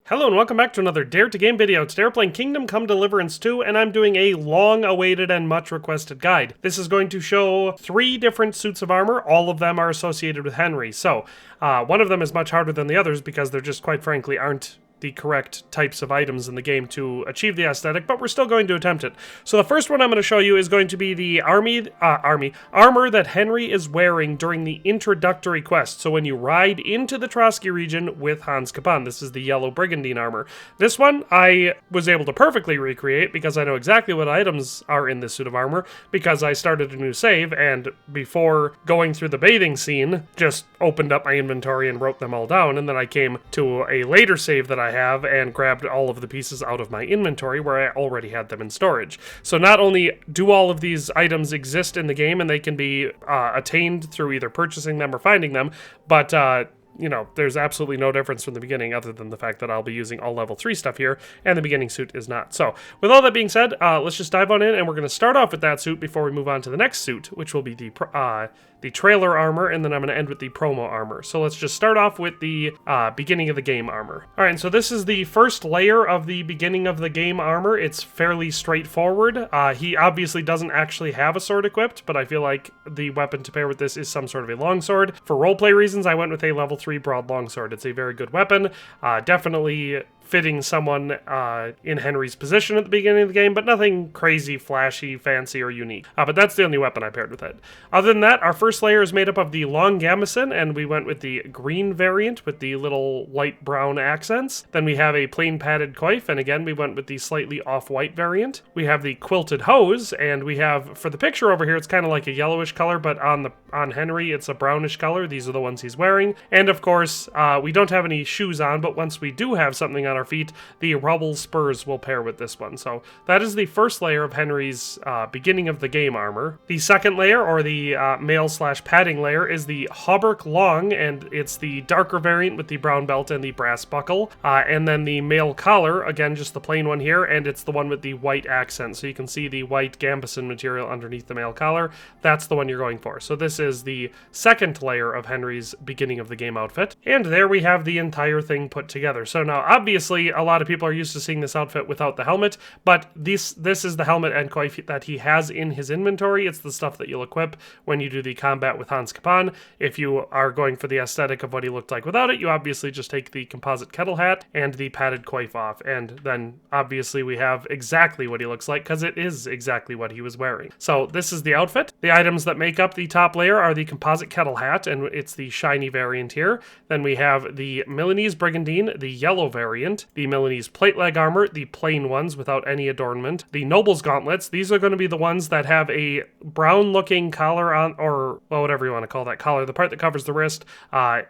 Hello and welcome back to another Dare to Game video. Today we're playing Kingdom Come Deliverance 2 and I'm doing a long-awaited and much requested guide. This is going to show 3 different suits of armor. All of them are associated with Henry. So, one of them is much harder than the others because there just quite frankly aren't the correct types of items in the game to achieve the aesthetic, but we're still going to attempt it. So the first one I'm going to show you is going to be the armor that Henry is wearing during the introductory quest. So when you ride into the Trotsky region with Hans Kapan, this is the yellow brigandine armor. This one I was able to perfectly recreate because I know exactly what items are in this suit of armor because I started a new save and before going through the bathing scene, just opened up my inventory and wrote them all down, and then I came to a later save that I have and grabbed all of the pieces out of my inventory where I already had them in storage. So not only do all of these items exist in the game and they can be attained through either purchasing them or finding them, but you know, there's absolutely no difference from the beginning other than the fact that I'll be using all level 3 stuff here, and the beginning suit is not. So, with all that being said, let's just dive on in, and we're going to start off with that suit before we move on to the next suit, which will be the trailer armor, and then I'm going to end with the promo armor. So let's just start off with the beginning of the game armor. Alright, so this is the first layer of the beginning of the game armor. It's fairly straightforward. He obviously doesn't actually have a sword equipped, but I feel like the weapon to pair with this is some sort of a longsword. For roleplay reasons, I went with a level 3 broad longsword. It's a very good weapon. Definitely fitting someone in Henry's position at the beginning of the game, but nothing crazy, flashy, fancy, or unique. But that's the only weapon I paired with it. Other than that, our first layer is made up of the long gambeson, and we went with the green variant with the little light brown accents. Then we have a plain padded coif, and again, we went with the slightly off-white variant. We have the quilted hose, and we have, for the picture over here, it's kind of like a yellowish color, but on Henry, it's a brownish color. These are the ones he's wearing. And of course, we don't have any shoes on, but once we do have something on our feet, the rubble spurs will pair with this one. So that is the first layer of Henry's beginning of the game armor. The second layer, or the mail/padding layer, is the hauberk long, and it's the darker variant with the brown belt and the brass buckle. And then the mail collar, again, just the plain one here, and it's the one with the white accent. So you can see the white gambeson material underneath the mail collar. That's the one you're going for. So this is the second layer of Henry's beginning of the game outfit. And there we have the entire thing put together. So now, obviously, a lot of people are used to seeing this outfit without the helmet, but this is the helmet and coif that he has in his inventory. It's the stuff that you'll equip when you do the combat with Hans Kapan. If you are going for the aesthetic of what he looked like without it, you obviously just take the composite kettle hat and the padded coif off, and then obviously we have exactly what he looks like because it is exactly what he was wearing. So this is the outfit. The items that make up the top layer are the composite kettle hat, and it's the shiny variant here. Then we have the Milanese brigandine, the yellow variant, the Milanese plate leg armor, the plain ones without any adornment, the Noble's gauntlets. These are going to be the ones that have a brown looking collar on, or well, whatever you want to call that collar, the part that covers the wrist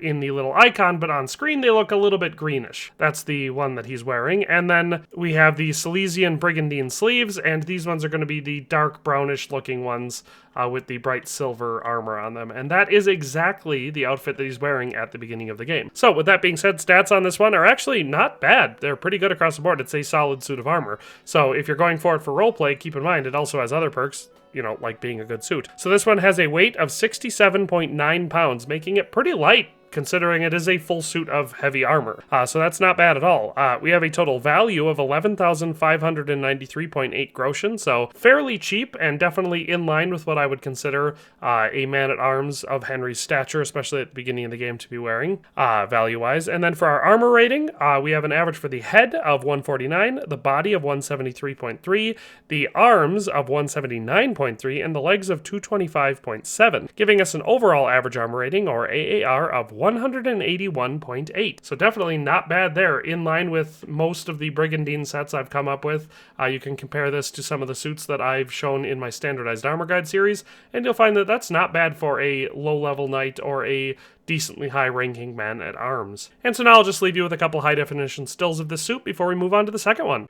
in the little icon, but on screen they look a little bit greenish. That's the one that he's wearing. And then we have the Silesian brigandine sleeves, and these ones are going to be the dark brownish looking ones with the bright silver armor on them. And that is exactly the outfit that he's wearing at the beginning of the game. So with that being said, stats on this one are actually not bad. They're pretty good across the board. It's a solid suit of armor. So if you're going for it for roleplay, keep in mind it also has other perks, you know, like being a good suit. So this one has a weight of 67.9 pounds, making it pretty light considering it is a full suit of heavy armor. So that's not bad at all. We have a total value of 11,593.8 groschen, so fairly cheap and definitely in line with what I would consider a man-at-arms of Henry's stature, especially at the beginning of the game, to be wearing, value-wise. And then for our armor rating, we have an average for the head of 149, the body of 173.3, the arms of 179.3, and the legs of 225.7, giving us an overall average armor rating, or AAR, of 181.8. So definitely not bad there, in line with most of the brigandine sets I've come up with. You can compare this to some of the suits that I've shown in my standardized armor guide series, and you'll find that that's not bad for a low-level knight or a decently high-ranking man at arms. And so now I'll just leave you with a couple high-definition stills of this suit before we move on to the second one.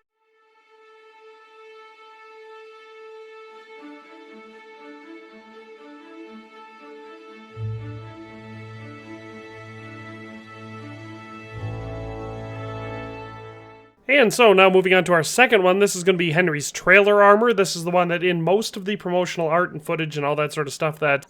And so now moving on to our second one, this is going to be Henry's trailer armor. This is the one that in most of the promotional art and footage and all that sort of stuff that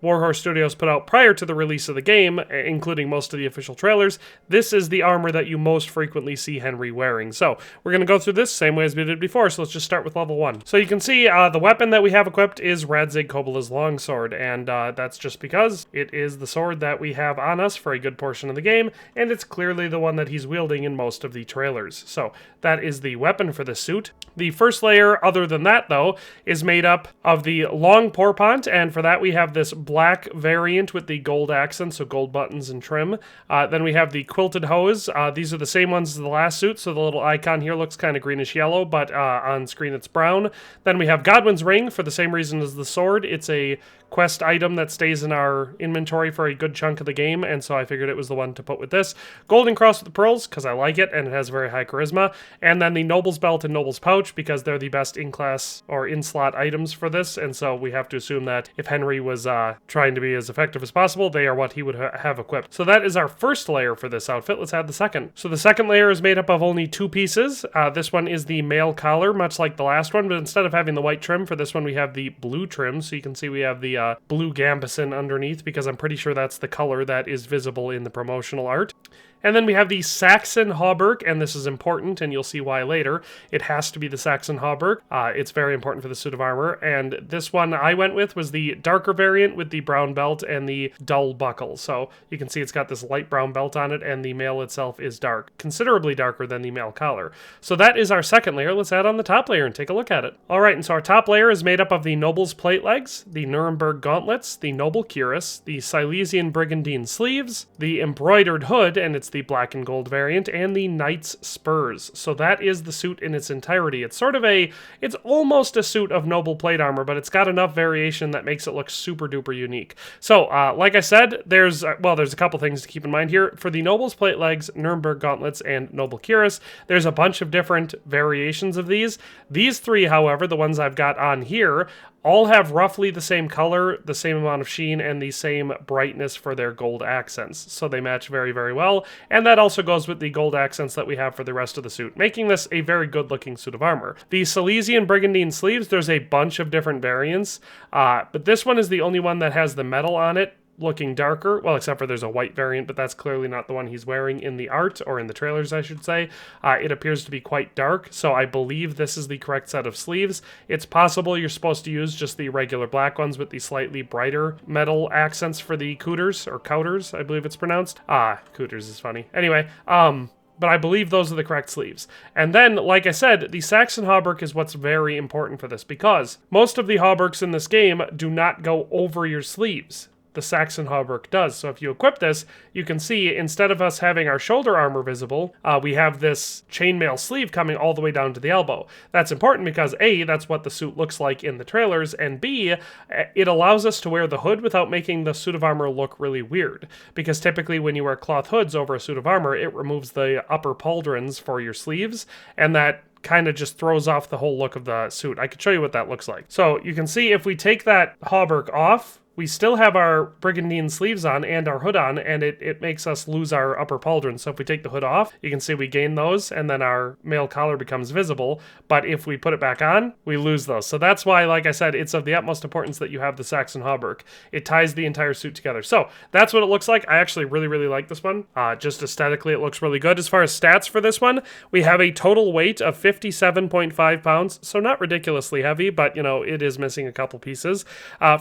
Warhorse Studios put out prior to the release of the game, including most of the official trailers, this is the armor that you most frequently see Henry wearing. So we're going to go through this same way as we did before, so let's just start with level 1. So you can see the weapon that we have equipped is Radzig Kobula's longsword, and that's just because it is the sword that we have on us for a good portion of the game, and it's clearly the one that he's wielding in most of the trailers. So that is the weapon for the suit. The first layer, other than that though, is made up of the long pourpont, and for that we have this black variant with the gold accents, so gold buttons and trim. Then we have the quilted hose. These are the same ones as the last suit, so the little icon here looks kind of greenish yellow, but on screen it's brown. Then we have Godwin's ring for the same reason as the sword. It's a quest item that stays in our inventory for a good chunk of the game, and so I figured it was the one to put with this. Golden cross with the pearls, because I like it, and it has very high charisma. And then the Noble's belt and Noble's pouch, because they're the best in-class or in-slot items for this, and so we have to assume that if Henry was trying to be as effective as possible, they are what he would have equipped. So that is our first layer for this outfit. Let's add the second. So the second layer is made up of only 2 pieces. This one is the mail collar, much like the last one, but instead of having the white trim, for this one we have the blue trim, so you can see we have the blue gambeson underneath, because I'm pretty sure that's the color that is visible in the promotional art. And then we have the Saxon hauberk, and this is important, and you'll see why later. It has to be the Saxon hauberk. It's very important for the suit of armor, and this one I went with was the darker variant with the brown belt and the dull buckle. So you can see it's got this light brown belt on it, and the mail itself is dark, considerably darker than the mail collar. So that is our second layer. Let's add on the top layer and take a look at it. All right, and so our top layer is made up of the Noble's plate legs, the Nuremberg gauntlets, the Noble cuirass, the Silesian brigandine sleeves, the embroidered hood, and it's the black and gold variant, and the Knight's spurs. So that is the suit in its entirety. It's sort of it's almost a suit of noble plate armor, but it's got enough variation that makes it look super duper unique. So, like I said, there's a couple things to keep in mind here. For the Noble's plate legs, Nuremberg gauntlets, and Noble cuirass, there's a bunch of different variations of these. These 3, however, the ones I've got on here, all have roughly the same color, the same amount of sheen, and the same brightness for their gold accents. So they match very, very well, and that also goes with the gold accents that we have for the rest of the suit, making this a very good-looking suit of armor. The Silesian brigandine sleeves, there's a bunch of different variants, but this one is the only one that has the metal on it, looking darker, well, except for there's a white variant, but that's clearly not the one he's wearing in the art, or in the trailers, I should say. It appears to be quite dark, so I believe this is the correct set of sleeves. It's possible you're supposed to use just the regular black ones with the slightly brighter metal accents for the couters, or couters, I believe it's pronounced. Couters is funny. Anyway, but I believe those are the correct sleeves. And then, like I said, the Saxon hauberk is what's very important for this, because most of the hauberks in this game do not go over your sleeves. The Saxon hauberk does. So if you equip this, you can see instead of us having our shoulder armor visible, we have this chainmail sleeve coming all the way down to the elbow. That's important because A, that's what the suit looks like in the trailers, and B, it allows us to wear the hood without making the suit of armor look really weird. Because typically when you wear cloth hoods over a suit of armor, it removes the upper pauldrons for your sleeves, and that kind of just throws off the whole look of the suit. I could show you what that looks like. So you can see if we take that hauberk off, we still have our brigandine sleeves on and our hood on, and it makes us lose our upper pauldron. So if we take the hood off, you can see we gain those, and then our mail collar becomes visible. But if we put it back on, we lose those. So that's why, like I said, it's of the utmost importance that you have the Saxon hauberk. It ties the entire suit together. So that's what it looks like. I actually really, really like this one. Just aesthetically, it looks really good. As far as stats for this one, we have a total weight of 57.5 pounds. So not ridiculously heavy, but, you know, it is missing a couple pieces.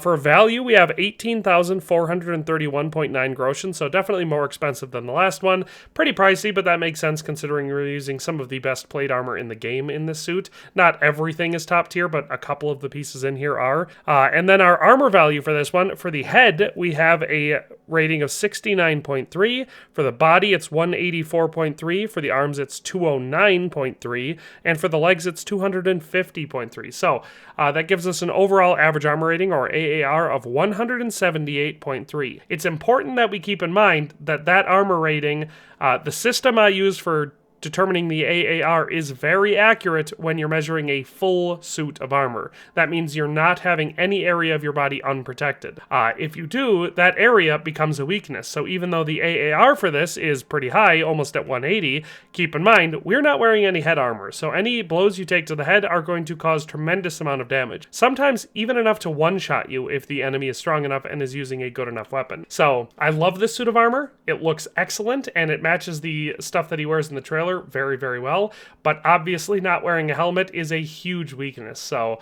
For value, we have 18,431.9 groschen, so definitely more expensive than the last one. Pretty pricey, but that makes sense considering we're using some of the best plate armor in the game in this suit. Not everything is top tier, but a couple of the pieces in here are. And then our armor value for this one, for the head, we have a rating of 69.3. For the body, it's 184.3. For the arms, it's 209.3. And for the legs, it's 250.3. So that gives us an overall average armor rating, or AAR, of 178.3. It's important that we keep in mind that that armor rating, the system I use for determining the AAR is very accurate when you're measuring a full suit of armor. That means you're not having any area of your body unprotected. If you do, that area becomes a weakness. So even though the AAR for this is pretty high, almost at 180, keep in mind, we're not wearing any head armor. So any blows you take to the head are going to cause tremendous amount of damage. Sometimes even enough to one-shot you if the enemy is strong enough and is using a good enough weapon. So I love this suit of armor. It looks excellent and it matches the stuff that he wears in the trailer very, very well, but obviously not wearing a helmet is a huge weakness. So,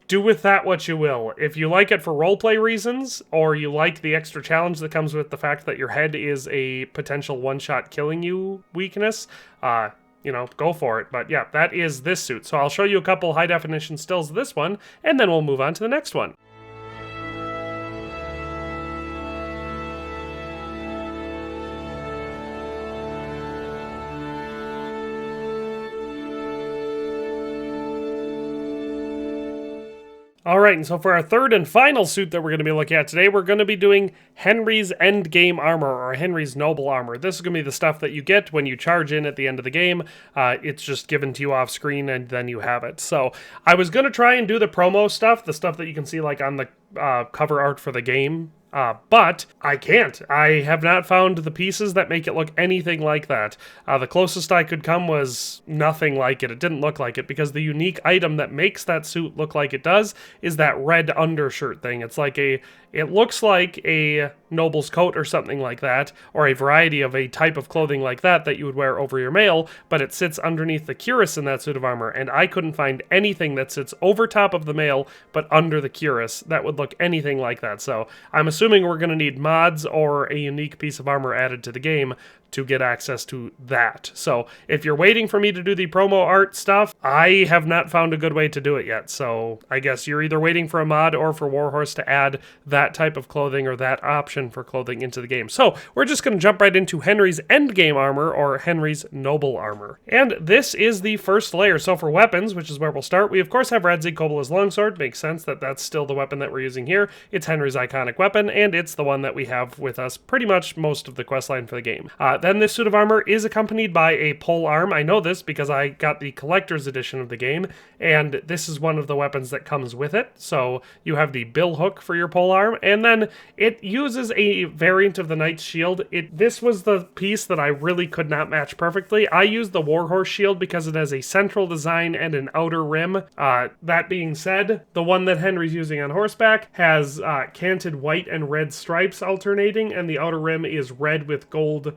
do with that what you will. If you like it for roleplay reasons, or you like the extra challenge that comes with the fact that your head is a potential one-shot killing you weakness, go for it. But yeah, that is this suit. So I'll show you a couple high-definition stills of this one, and then we'll move on to the next one. Alright, and so for our third and final suit that we're going to be looking at today, we're going to be doing Henry's Endgame armor, or Henry's noble armor. This is going to be the stuff that you get when you charge in at the end of the game. It's just given to you off screen and then you have it. So I was going to try and do the promo stuff, the stuff that you can see like on the cover art for the game. But I can't. I have not found the pieces that make it look anything like that. The closest I could come was nothing like it. It didn't look like it because the unique item that makes that suit look like it does is that red undershirt thing. It's like it looks like a noble's coat or something like that, or a variety of a type of clothing like that you would wear over your mail, but it sits underneath the cuirass in that suit of armor, and I couldn't find anything that sits over top of the mail but under the cuirass that would look anything like that. So I'm assuming we're going to need mods or a unique piece of armor added to the game to get access to that. So if you're waiting for me to do the promo art stuff, I have not found a good way to do it yet. So I guess you're either waiting for a mod or for Warhorse to add that type of clothing or that option for clothing into the game. So we're just going to jump right into Henry's Endgame armor, or Henry's noble armor. And this is the first layer. So for weapons, which is where we'll start, we of course have Radzig Kobyla's longsword. Makes sense that that's still the weapon that we're using here. It's Henry's iconic weapon, and it's the one that we have with us pretty much most of the questline for the game. Then this suit of armor is accompanied by a pole arm. I know this because I got the collector's edition of the game, and this is one of the weapons that comes with it. So you have the bill hook for your pole arm, and then it uses a variant of the Knight's Shield. This was the piece that I really could not match perfectly. I used the Warhorse shield because it has a central design and an outer rim. That being said, the one that Henry's using on horseback has canted white and red stripes alternating, and the outer rim is red with gold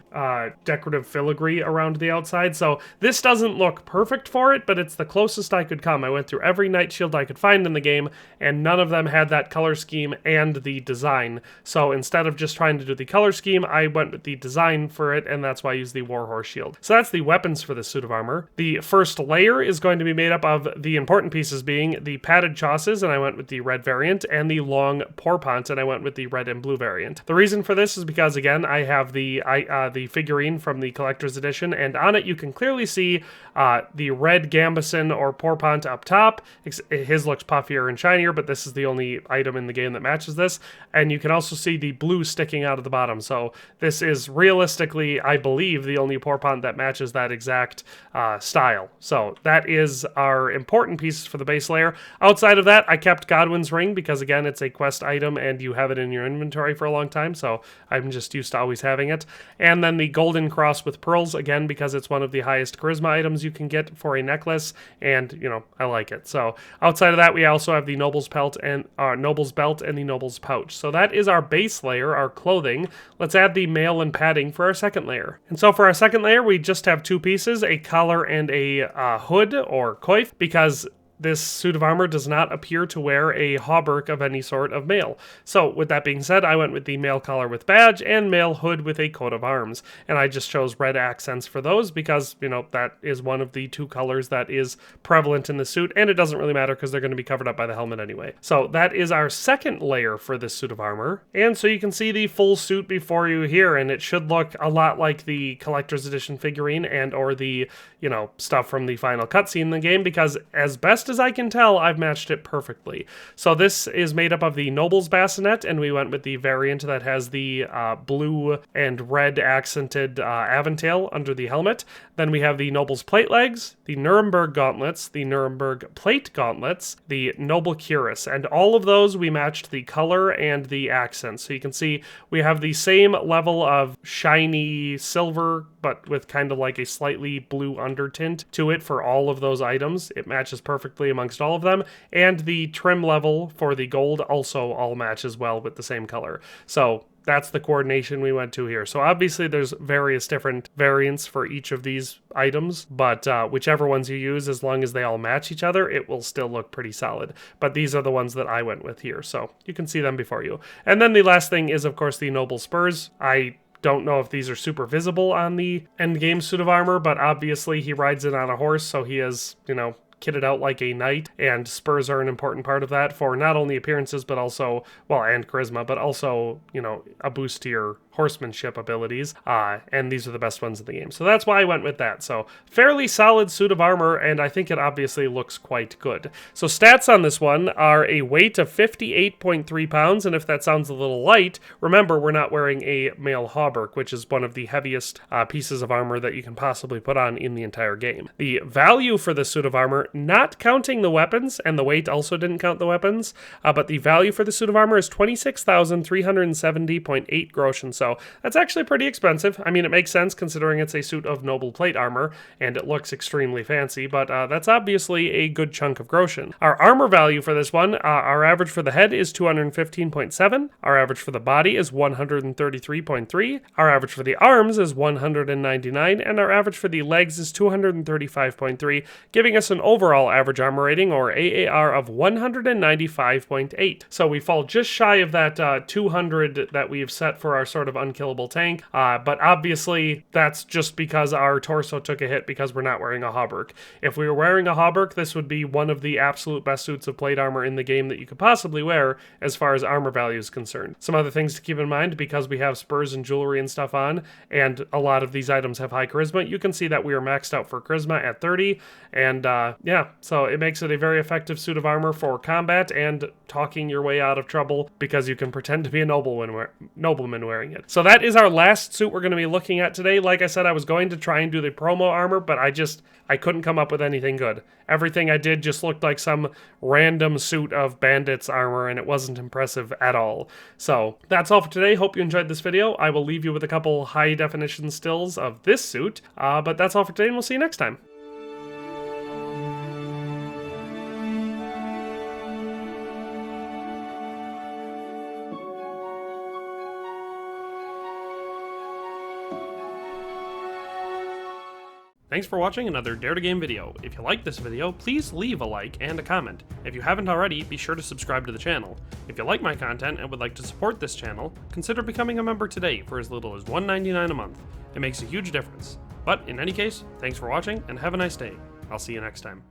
decorative filigree around the outside. So this doesn't look perfect for it, but it's the closest I could come. I went through every Knight Shield I could find in the game, and none of them had that color scheme and the design. So instead of just trying to do the color scheme, I went with the design for it, and that's why I used the Warhorse shield. So that's the weapons for this suit of armor. The first layer is going to be made up of the important pieces being the padded chausses, and I went with the red variant, and the long pourpont, and I went with the red and blue variant. The reason for this is because, again, I have the figurine from the collector's edition, and on it you can clearly see the red gambeson or pourpont up top. His looks puffier and shinier, but this is the only item in the game that matches this. And you can also see the blue sticking out of the bottom. So this is realistically, I believe, the only pourpont that matches that exact style. So that is our important pieces for the base layer. Outside of that, I kept Godwin's ring because, again, it's a quest item and you have it in your inventory for a long time. So I'm just used to always having it. And then the golden cross with pearls, again, because it's one of the highest charisma items you can get for a necklace, and I like it. So outside of that, we also have the noble's belt and the noble's pouch. So that is our base layer, our clothing. Let's add the mail and padding for our second layer. And so for our second layer, we just have two pieces, a collar and a hood or coif, because this suit of armor does not appear to wear a hauberk of any sort of mail. So with that being said, I went with the mail collar with badge and mail hood with a coat of arms. And I just chose red accents for those because, that is one of the two colors that is prevalent in the suit, and it doesn't really matter because they're going to be covered up by the helmet anyway. So that is our second layer for this suit of armor. And so you can see the full suit before you here, and it should look a lot like the collector's edition figurine and or the, stuff from the final cutscene in the game, because as best best as I can tell, I've matched it perfectly. So this is made up of the Noble's Bassinet, and we went with the variant that has the blue and red accented aventail under the helmet. Then we have the Noble's Plate Legs, the Nuremberg Gauntlets, the Nuremberg Plate Gauntlets, the Noble Cuirass, and all of those we matched the color and the accents. So you can see we have the same level of shiny silver, but with kind of like a slightly blue undertint to it for all of those items. It matches perfectly amongst all of them, and the trim level for the gold also all matches well with the same color. So that's the coordination we went to here. So obviously there's various different variants for each of these items, but whichever ones you use, as long as they all match each other, it will still look pretty solid. But these are the ones that I went with here, so you can see them before you. And then the last thing is, of course, the Noble Spurs. I don't know if these are super visible on the Endgame suit of armor, but obviously he rides it on a horse, so he is, you know, kitted out like a knight, and spurs are an important part of that for not only appearances, but also, well, and charisma, but also, you know, a boost to your horsemanship abilities, and these are the best ones in the game. So that's why I went with that. So fairly solid suit of armor, and I think it obviously looks quite good. So stats on this one are a weight of 58.3 pounds, and if that sounds a little light, remember we're not wearing a mail hauberk, which is one of the heaviest pieces of armor that you can possibly put on in the entire game. The value for this suit of armor, not counting the weapons, and the weight also didn't count the weapons, but the value for the suit of armor is 26,370.8 groschen. So that's actually pretty expensive. I mean, it makes sense considering it's a suit of noble plate armor, and it looks extremely fancy, but that's obviously a good chunk of groschen. Our armor value for this one, our average for the head is 215.7, our average for the body is 133.3, our average for the arms is 199, and our average for the legs is 235.3, giving us an overall average armor rating, or AAR, of 195.8. So we fall just shy of that 200 that we've set for our sort of unkillable tank, but obviously that's just because our torso took a hit because we're not wearing a hauberk. If we were wearing a hauberk, this would be one of the absolute best suits of plate armor in the game that you could possibly wear as far as armor value is concerned. Some other things to keep in mind, because we have spurs and jewelry and stuff on, and a lot of these items have high charisma, you can see that we are maxed out for charisma at 30, and yeah, so it makes it a very effective suit of armor for combat and talking your way out of trouble, because you can pretend to be a nobleman wearing it. So that is our last suit we're going to be looking at today. Like I said, I was going to try and do the promo armor, but I couldn't come up with anything good. Everything I did just looked like some random suit of bandits armor, and it wasn't impressive at all. So that's all for today. Hope you enjoyed this video. I will leave you with a couple high definition stills of this suit, but that's all for today, and we'll see you next time. Thanks for watching another Dare to Game video. If you liked this video, please leave a like and a comment. If you haven't already, be sure to subscribe to the channel. If you like my content and would like to support this channel, consider becoming a member today for as little as $1.99 a month. It makes a huge difference. But in any case, thanks for watching and have a nice day. I'll see you next time.